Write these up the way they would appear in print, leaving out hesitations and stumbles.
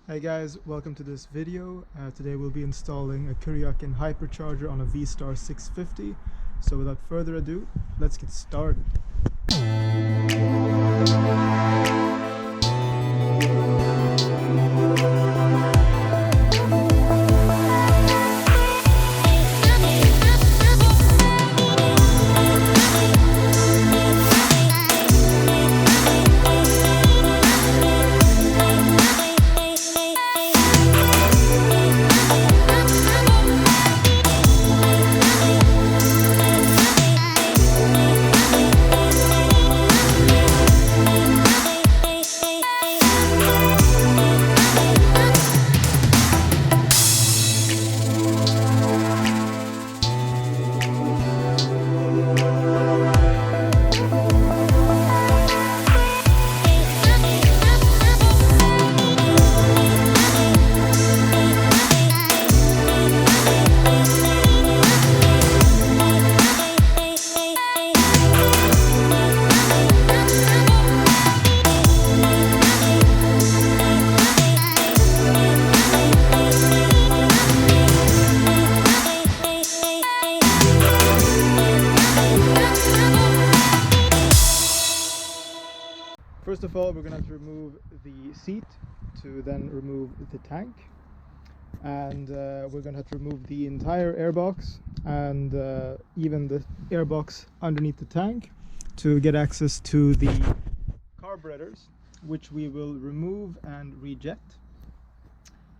Hey guys, welcome to this video. Today we'll be installing a Kuryakin hypercharger on a vstar 650. So without further ado, let's get started. First of all, we're going to have to remove the seat to then remove the tank, and we're going to have to remove the entire airbox and even the airbox underneath the tank to get access to the carburetors, which we will remove and reject,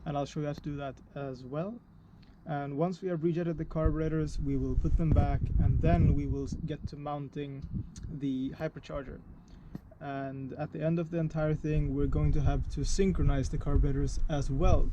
and I'll show you how to do that as well. And once we have rejetted the carburetors, we will put them back, and then we will get to mounting the hypercharger. And at the end of the entire thing, we're going to have to synchronize the carburetors as well.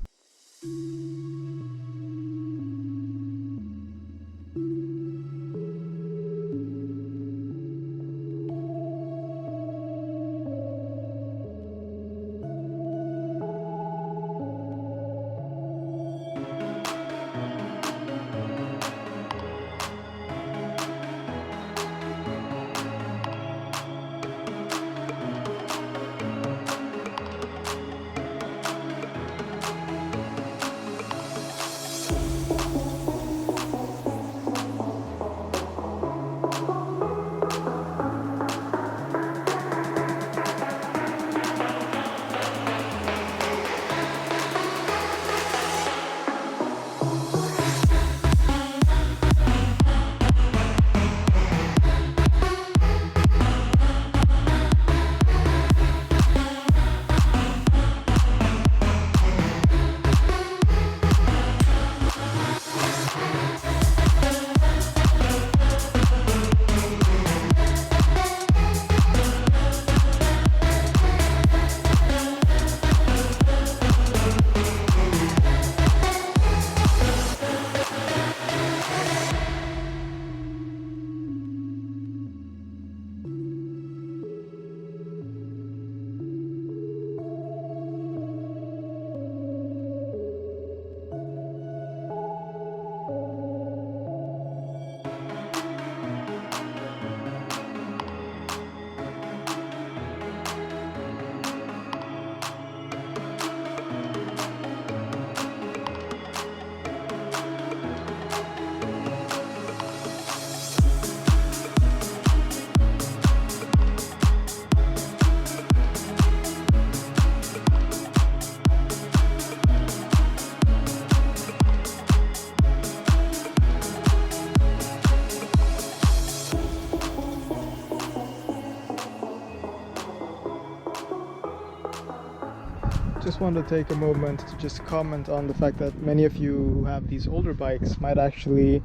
Just want to take a moment to just comment on the fact that many of you who have these older bikes might actually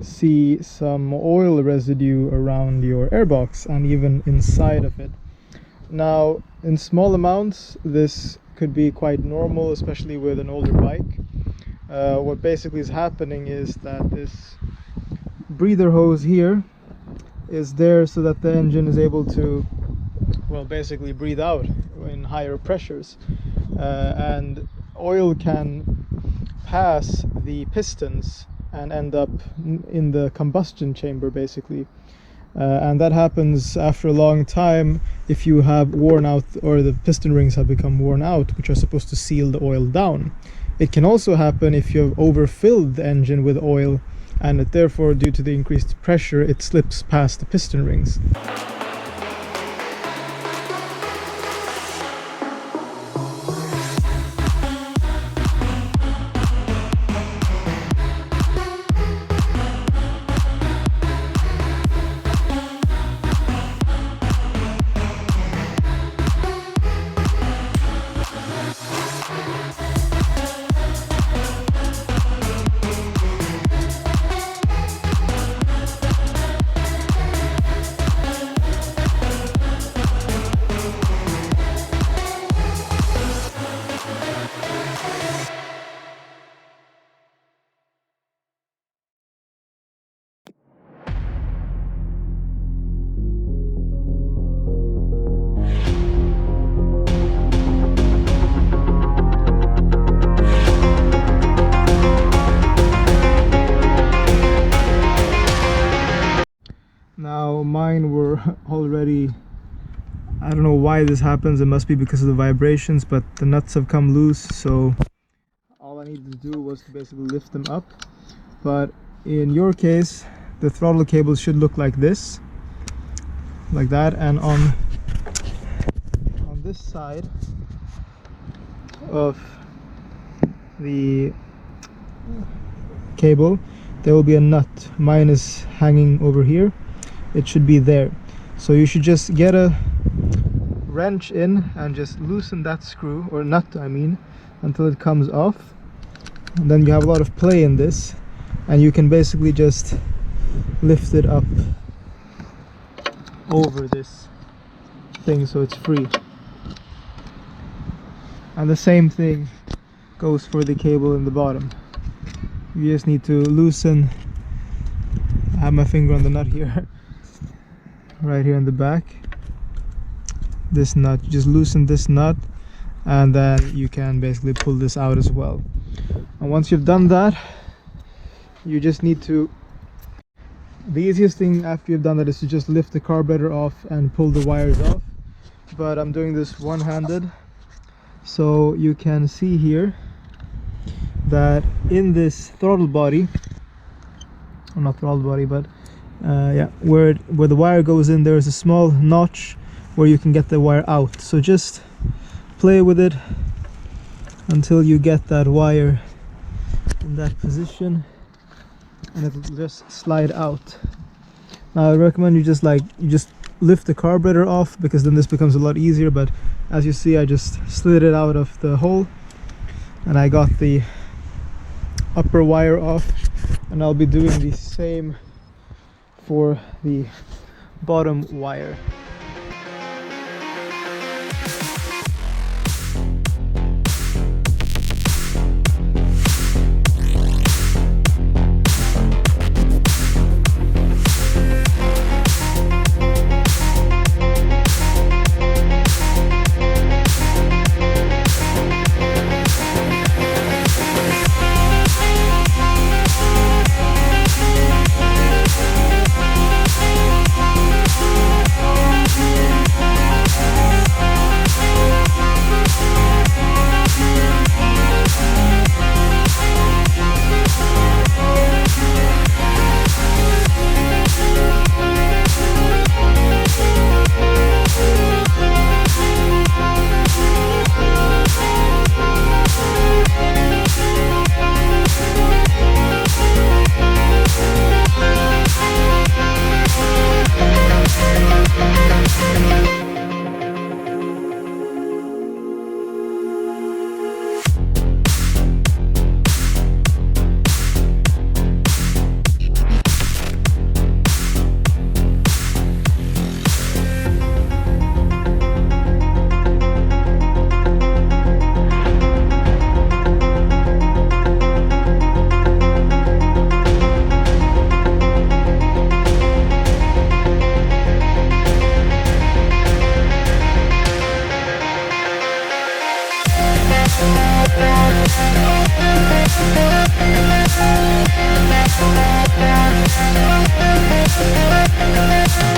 see some oil residue around your airbox and even inside of it. Now, in small amounts, this could be quite normal, especially with an older bike. What basically is happening is that this breather hose here is there so that the engine is able to, well, basically breathe out in higher pressures. And oil can pass the pistons and end up in the combustion chamber basically, and that happens after a long time if you have worn out, or the piston rings have become worn out, which are supposed to seal the oil down. It can also happen if you have overfilled the engine with oil, and it therefore, due to the increased pressure, it slips past the piston rings. Now mine were already, I don't know why this happens, it must be because of the vibrations, but the nuts have come loose, so all I needed to do was to basically lift them up. But in your case, the throttle cable should look like this, like that, and on this side of the cable there will be a nut. Mine is hanging over here. It should be there. So you should just get a wrench in and just loosen that screw, or nut I mean, until it comes off, and then you have a lot of play in this, and you can basically just lift it up over this thing so it's free. And the same thing goes for the cable in the bottom. You just need to loosen, I have my finger on the nut here, right here in the back, this nut. You just loosen this nut and then you can basically pull this out as well. And once you've done that, you just need to, the easiest thing after you've done that is to just lift the carburetor off and pull the wires off. But I'm doing this one-handed, so you can see here that in this throttle body, or not throttle body, but yeah, where the wire goes in, there is a small notch where you can get the wire out. So just play with it until you get that wire in that position, and it'll just slide out. Now I recommend you just lift the carburetor off, because then this becomes a lot easier. But as you see, I just slid it out of the hole and I got the upper wire off, and I'll be doing the same for the bottom wire. We'll be right back.